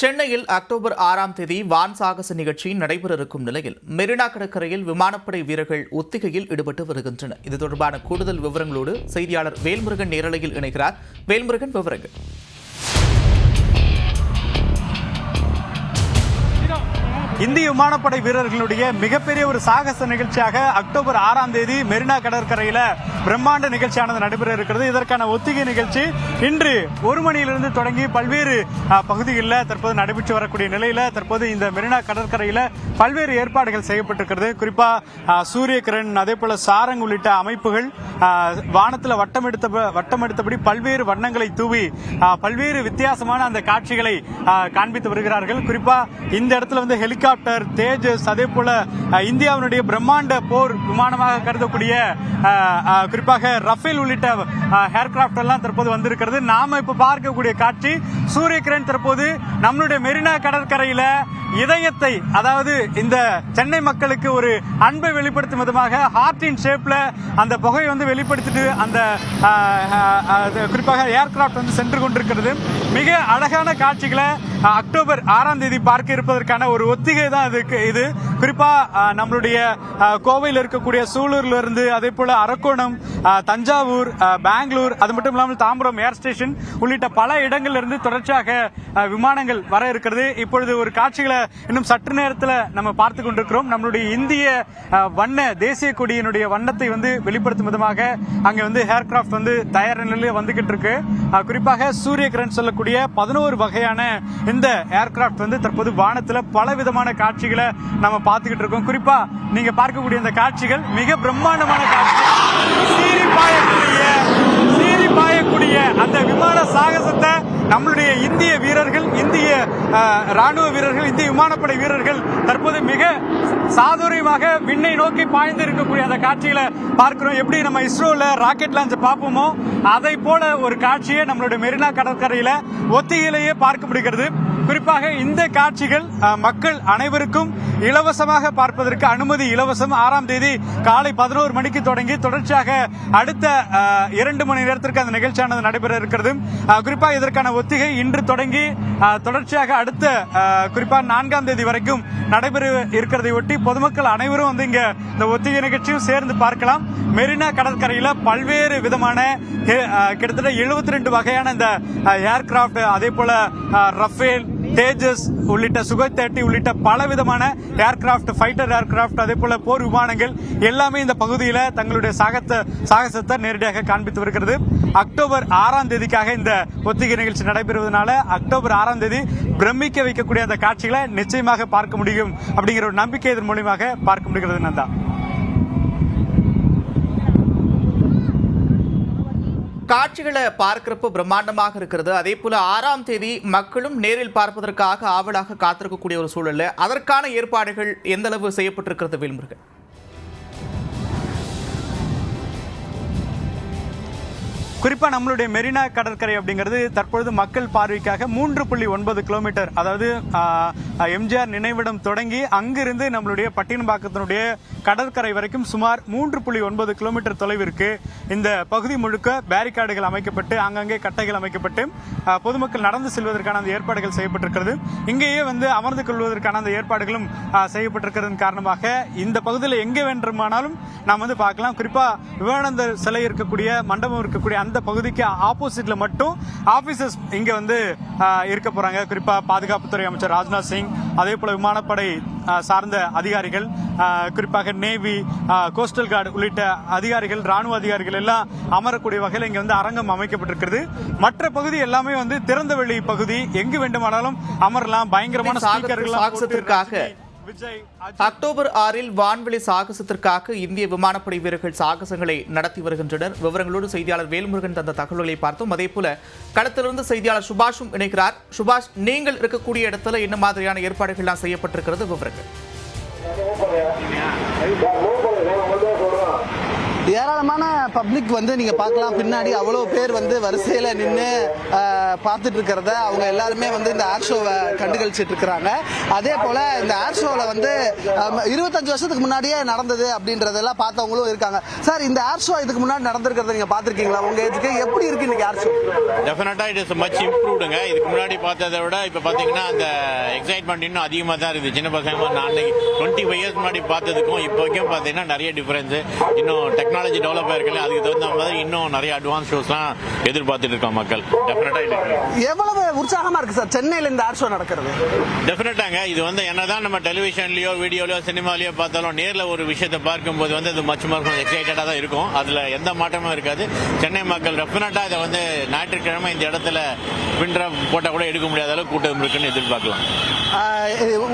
சென்னையில் அக்டோபர் 6ஆம் தேதி வான் சாகச நிகழ்ச்சி நடைபெற இருக்கும் நிலையில் மெரினா கடற்கரையில் விமானப்படை வீரர்கள் ஒத்திகையில் ஈடுபட்டு வருகின்றனர். இது தொடர்பான கூடுதல் விவரங்களோடு செய்தியாளர் வேல்முருகன் நேரலையில் இணைகிறார். வேல்முருகன், விவரங்கள். இந்திய விமானப்படை வீரர்களுடைய மிகப்பெரிய ஒரு சாகச நிகழ்ச்சியாக அக்டோபர் 6ஆம் தேதி மெரினா கடற்கரையில பிரம்மாண்ட நிகழ்ச்சியானது நடைபெற இருக்கிறது. இதற்கான ஒத்திகை நிகழ்ச்சி இன்று 1 மணியிலிருந்து தொடங்கி பல்வேறு பகுதிகளில் தற்போது நடைபெற்று வரக்கூடிய நிலையில தற்போது இந்த மெரினா கடற்கரையில பல்வேறு ஏற்பாடுகள் செய்யப்பட்டிருக்கிறது. குறிப்பா சூரிய கிரண், அதே போல சாரங் உள்ளிட்ட அமைப்புகள் வானத்தில் வட்டமெடுத்தபடி பல்வேறு வண்ணங்களை தூவி பல்வேறு வித்தியாசமான அந்த காட்சிகளை காண்பித்து வருகிறார்கள். குறிப்பா இந்த இடத்துல வந்து ஹெலிகாப்டர், தேஜஸ், அதே போல இந்தியாவினுடைய பிரம்மாண்ட போர் விமானமாக கருதக்கூடிய குறிப்பாக ரஃபேல் உள்ளிட்ட ஏர்கிராப்ட் எல்லாம் தற்போது வந்திருக்கிறது. நாம இப்ப பார்க்கக்கூடிய காட்சி சூரிய கிரண் தற்போது நம்மளுடைய மெரினா கடற்கரையில இதயத்தை, அதாவது இந்த சென்னை மக்களுக்கு ஒரு அன்பை வெளிப்படுத்தும் விதமாக ஹார்ட்டின் ஷேப்ல அந்த புகையை வந்து வெளிப்படுத்திட்டு அந்த குறிப்பாக ஏர்கிராப்ட் வந்து சென்று கொண்டிருக்கிறது. மிக அழகான காட்சிகளை அக்டோபர் 6ஆம் தேதி பார்க்க இருப்பதற்கான ஒரு ஒத்திகை தான் இது. குறிப்பா நம்மளுடைய கோவையில் இருக்கக்கூடிய சூலூர்ல இருந்து, அதே போல அரக்கோணம், தஞ்சாவூர், பெங்களூர், அது மட்டும் இல்லாமல் தாம்பரம் ஏர் ஸ்டேஷன் உள்ளிட்ட பல இடங்கள்ல இருந்து தொடர்ச்சியாக விமானங்கள் வர இருக்கிறது. இப்பொழுது ஒரு காட்சிகளை இன்னும் சற்று நேரத்தில் நம்ம பார்த்து கொண்டிருக்கிறோம். நம்மளுடைய இந்திய வண்ண தேசிய கொடியினுடைய வண்ணத்தை வந்து வெளிப்படுத்தும் விதமாக அங்க வந்து ஏர்கிராப்ட் வந்து தயார் நிலையில் வந்துகிட்டு இருக்கு. குறிப்பாக சூரிய கிரண் சொல்லக்கூடிய 11 வகையான இந்த ஏர்கிராப்ட் வந்து தற்போது வானத்துல பல விதமான காட்சிகளை நம்ம பார்த்துக்கிட்டு இருக்கோம். குறிப்பா நீங்க பார்க்கக்கூடிய இந்த காட்சிகள் மிக பிரம்மாண்டமான காட்சி. சீறி பாயக்கூடிய அந்த விமான சாகசத்தை நம்மளுடைய இந்திய வீரர்கள், இந்திய ராணுவ வீரர்கள், இந்திய விமானப்படை வீரர்கள் தற்போது மிக சாதுரியமாக விண்ணை நோக்கி பாய்ந்து இருக்கக்கூடிய அந்த காட்சிகளை பார்க்கிறோம். எப்படி நம்ம இஸ்ரோல ராக்கெட் லான்ச் பார்ப்போமோ அதை போல ஒரு காட்சியை நம்மளுடைய மெரினா கடற்கரையில ஒத்திகையிலேயே பார்க்க முடிகிறது. குறிப்பாக இந்த காட்சிகள் மக்கள் அனைவருக்கும் இலவசமாக பார்ப்பதற்கு அனுமதி இலவசம். 6ஆம் தேதி காலை 11 மணிக்கு தொடங்கி தொடர்ச்சியாக அடுத்த 2 மணி நேரத்திற்கு அந்த நிகழ்ச்சியானது நடைபெற இருக்கிறது. குறிப்பாக இதற்கான ஒத்திகை இன்று தொடங்கி தொடர்ச்சியாக அடுத்த குறிப்பாக 4ஆம் தேதி வரைக்கும் நடைபெற இருக்கிறதை ஒட்டி பொதுமக்கள் அனைவரும் வந்து இங்க இந்த ஒத்திகை நிகழ்ச்சியும் சேர்ந்து பார்க்கலாம். மெரினா கடற்கரையில பல்வேறு விதமான கிட்டத்தட்ட 72 வகையான இந்த ஏர்கிராப்ட், அதே போல ரஃபேல், தேஜஸ் உள்ளிட்ட சுகோய் 30 உள்ளிட்ட பல விதமான ஏர்கிராப்ட், ஃபைட்டர் ஏர்கிராப்ட், அதே போல போர் விமானங்கள் எல்லாமே இந்த பகுதியில் தங்களுடைய சாகசத்தை நேரடியாக காண்பித்து வருகிறது. அக்டோபர் 6ஆம் தேதிக்காக இந்த ஒத்திகை நிகழ்ச்சி நடைபெறுவதனால அக்டோபர் 6ஆம் தேதி பிரமிக்க வைக்கக்கூடிய அந்த காட்சிகளை நிச்சயமாக பார்க்க முடியும் அப்படிங்கிற ஒரு நம்பிக்கை இதன் மூலமாக பார்க்க முடிகிறது. நந்தா, காட்சிகளை பார்க்கிறப்ப பிரம்மாண்டமாக இருக்கிறது. அதே போல 6ஆம் தேதி மக்களும் நேரில் பார்ப்பதற்காக ஆவலாக காத்திருக்கக்கூடிய ஒரு சூழல்ல அதற்கான ஏற்பாடுகள் எந்த அளவு செய்யப்பட்டிருக்கிறது வேல்முருகன்? குறிப்பா நம்மளுடைய மெரினா கடற்கரை அப்படிங்கிறது தற்பொழுது மக்கள் பார்வைக்காக 3.9 கிலோமீட்டர், அதாவது எம்ஜிஆர் நினைவிடம் தொடங்கி அங்கிருந்து நம்மளுடைய பட்டினப்பாக்கத்தினுடைய கடற்கரை வரைக்கும் சுமார் 3.9 கிலோமீட்டர் தொலைவிற்கு இந்த பகுதி முழுக்க பேரிகார்டுகள் அமைக்கப்பட்டு அங்கங்கே கட்டைகள் அமைக்கப்பட்டு பொதுமக்கள் நடந்து செல்வதற்கான அந்த ஏற்பாடுகள் செய்யப்பட்டிருக்கிறது. இங்கேயே வந்து அமர்ந்து கொள்வதற்கான அந்த ஏற்பாடுகளும் செய்யப்பட்டிருக்கிறதன் காரணமாக இந்த பகுதியில் எங்கே வேண்டுமானாலும் நாம் வந்து பார்க்கலாம். குறிப்பா விவேகானந்தர் சிலை இருக்கக்கூடிய மண்டபம் இருக்கக்கூடிய அந்த பகுதிக்கு ஆப்போசிட்ல மட்டும் ஆபீசர்ஸ் இங்க வந்து இருக்க போறாங்க. குறிப்பா பாதுகாப்புத்துறை அமைச்சர் ராஜ்நாத் சிங், அதே போல விமானப்படை சார்ந்த அதிகாரிகள், குறிப்பாக நேவி, கோஸ்டல் கார்டு உள்ளிட்ட அதிகாரிகள், ராணுவ அதிகாரிகள் எல்லாம் அமரக்கூடிய வகையில் இங்க வந்து அரங்கம் அமைக்கப்பட்டிருக்கிறது. மற்ற பகுதி எல்லாமே வந்து திறந்த வெளி பகுதி, எங்கு வேண்டுமானாலும் அமரலாம். பயங்கரமான சாகசத்திற்காக அக்டோபர் 6இல் வான்வெளி சாகசத்திற்காக இந்திய விமானப்படை வீரர்கள் சாகசங்களை நடத்தி வருகின்றனர். விவரங்களோடு செய்தியாளர் வேல்முருகன் தந்த தகவல்களை பார்த்தோம். அதே போல களத்திலிருந்து செய்தியாளர் சுபாஷும் இணைக்கிறார். சுபாஷ், நீங்கள் இருக்கக்கூடிய இடத்துல என்ன மாதிரியான ஏற்பாடுகள்லாம் செய்யப்பட்டிருக்கிறது? விவரங்கள். ஏராளமான பப்ளிக் வந்து நீங்க பார்க்கலாம், பின்னாடி அவ்வளவு பேர் வந்து வரிசையில நின்று பார்த்துட்டு இருக்கிறத, அவங்க எல்லாருமே வந்து இந்த ஏர் ஷோவை கண்டுகளிச்சிட்டு இருக்கிறாங்க. அதே போல இந்த ஏர் ஷோவில் வந்து 25 வருஷத்துக்கு முன்னாடியே நடந்தது அப்படின்றதெல்லாம் பார்த்தவங்களும் இருக்காங்க. சார், இந்த ஏர் ஷோ இதுக்கு முன்னாடி நடந்திருக்கிறத நீங்க பார்த்திருக்கீங்களா? உங்க ஏஜுக்கு எப்படி இருக்கு இன்னைக்கு ஏர் ஷோ? டெஃபினட்டா இட் இஸ் மச் இம்ப்ரூவ்டுங்க. இதுக்கு முன்னாடி பார்த்ததை விட இப்போ பார்த்தீங்கன்னா அந்த எக்ஸைட்மெண்ட் இன்னும் அதிகமாக தான் இருக்குது. சின்ன பசங்க நான் 25 இயர்ஸ் முன்னாடி பார்த்ததுக்கும் இப்போ வரைக்கும் பார்த்தீங்கன்னா நிறைய டிஃபரன்ஸ். இன்னும் டெக்னாலஜி டெவலப் ஆயிருக்குல்ல, அதுக்கு தகுந்த மாதிரி இன்னும் நிறைய அட்வான்ஸ் ஷோஸ்லாம் எதிர்பார்த்துட்டு இருக்கோம் மக்கள். டெஃபினட்டா எவ்வளவு உற்சாகமா இருக்கு சார் சென்னையில இந்த ஏர் ஷோ நடக்கிறது? டெஃபினட்டாங்க. இது வந்து என்னதான் நம்ம டெலிவிஷன்லயோ வீடியோலயோ சினிமாலயோ பார்த்தாலும் நேரில் ஒரு விஷயத்தை பார்க்கும்போது வந்து அது மச் மோர் எக்ஸைட்டடாக தான் இருக்கும். அதில் எந்த மாற்றமும் இருக்காது. சென்னை மக்கள் டெஃபினட்டா இதை வந்து ஞாயிற்றுக்கிழமை இந்த இடத்துல பின்ட்ரா போட்டால் கூட எடுக்க முடியாத அளவுக்கு கூட்டம் இருக்குன்னு எதிர்பார்க்கலாம்.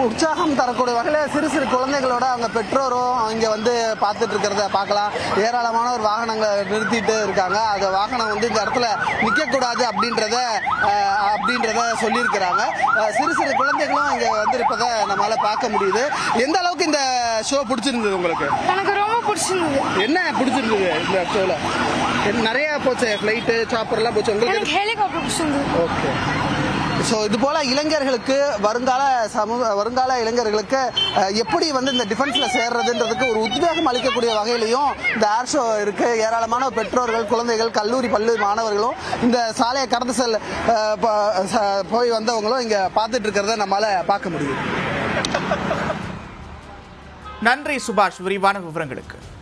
உற்சாகம் தரக்கூடிய வகையில் சிறு சிறு குழந்தைகளோட அவங்க பெற்றோரும் இங்கே வந்து பார்த்துட்டு இருக்கிறத பார்க்கலாம். ஏராளமான ஒரு வாகனங்களை நிறுத்திட்டு இருக்காங்க. அந்த வாகனம் வந்து இந்த இடத்துல நிற்கக்கூடாது அப்படின்றத சொல்லியிருக்கிறாங்க. சிறு சிறு குழந்தைகளும் இங்கே வந்து இருப்பதை நம்மளால பார்க்க முடியுது. எந்த அளவுக்கு இந்த ஷோ பிடிச்சிருந்தது உங்களுக்கு? எனக்கு ரொம்ப பிடிச்சிருந்தது. என்ன பிடிச்சிருந்தது இந்த ஷோல? நிறைய போச்சு, ஃப்ளைட்டு சாப்பர்லாம் போச்சு. உங்களுக்கு ஹெலிகாப்டர் பிடிச்சிருந்தது. ஓகே. ஸோ இது போல இளைஞர்களுக்கு வருங்கால இளைஞர்களுக்கு எப்படி வந்து இந்த டிஃபென்ஸ்ல சேர்றதுன்றதுக்கு ஒரு உத்வேகம் அளிக்கக்கூடிய வகையிலையும் இந்த ஏர் ஷோ இருக்கு. ஏராளமான பெற்றோர்கள், குழந்தைகள், கல்லூரி பள்ளி மாணவர்களும் இந்த சாலையை கடந்து போய் வந்தவங்களும் இங்க பார்த்துட்டு இருக்கிறத நம்மளால பார்க்க முடியும். நன்றி சுபாஷ், விரிவான விவரங்களுக்கு.